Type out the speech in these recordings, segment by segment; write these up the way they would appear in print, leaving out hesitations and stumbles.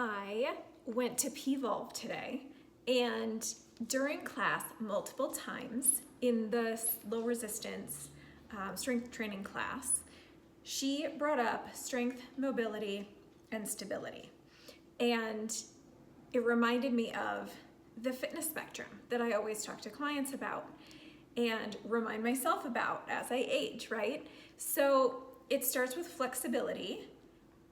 I went to P-Volve today, and during class multiple times in the low resistance strength training class, she brought up strength, mobility, and stability. And it reminded me of the fitness spectrum that I always talk to clients about and remind myself about as I age, right? So it starts with flexibility,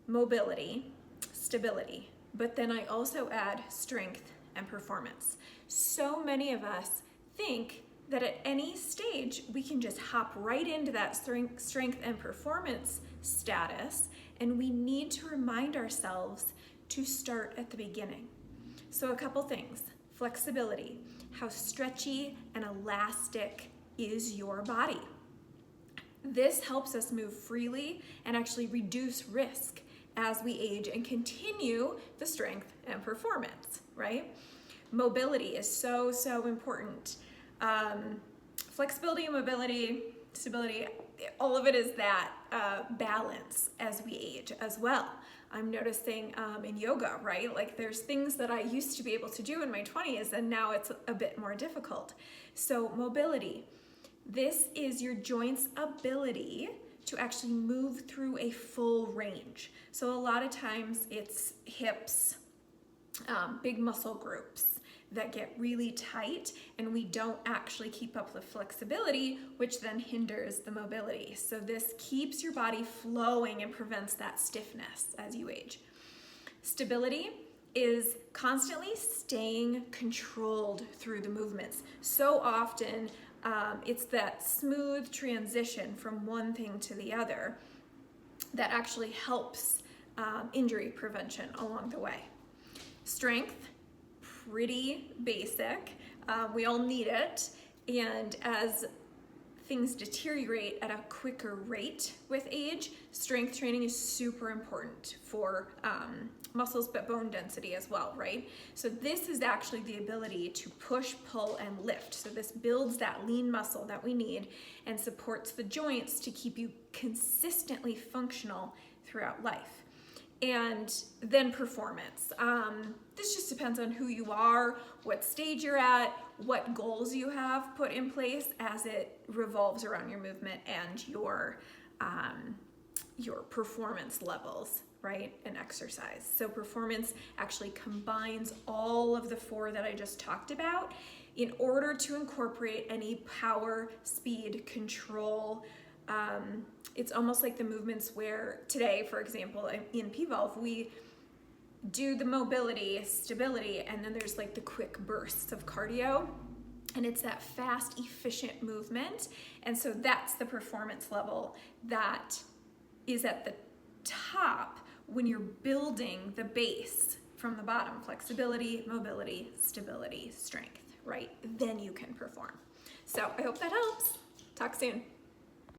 mobility, stability, but then I also add strength and performance. So many of us think that at any stage we can just hop right into that strength and performance status, and we need to remind ourselves to start at the beginning. So a couple things. Flexibility. How stretchy and elastic is your body? This helps us move freely and actually reduce risk as we age and continue the strength and performance, right? Mobility is so important. Flexibility, mobility, stability, all of it is that balance as we age as well. I'm noticing in yoga, right? Like there's things that I used to be able to do in my 20s and now it's a bit more difficult. So mobility, this is your joints' ability to actually move through a full range. So a lot of times it's hips, big muscle groups that get really tight, and we don't actually keep up with flexibility, which then hinders the mobility. So this keeps your body flowing and prevents that stiffness as you age. Stability is constantly staying controlled through the movements. So often it's that smooth transition from one thing to the other that actually helps injury prevention along the way. Strength, pretty basic. We all need it. And as things deteriorate at a quicker rate with age, strength training is super important for muscles, but bone density as well, right? So this is actually the ability to push, pull, and lift. So this builds that lean muscle that we need and supports the joints to keep you consistently functional throughout life. And then performance. This just depends on who you are, what stage you're at, what goals you have put in place as it revolves around your movement and your performance levels, right, and exercise. So performance actually combines all of the four that I just talked about in order to incorporate any power, speed, control. It's almost like the movements where today, for example, in P-Volve, we do the mobility, stability, and then there's like the quick bursts of cardio. And it's that fast, efficient movement. And so that's the performance level that is at the top when you're building the base from the bottom. Flexibility, mobility, stability, strength, right? Then you can perform. So I hope that helps. Talk soon.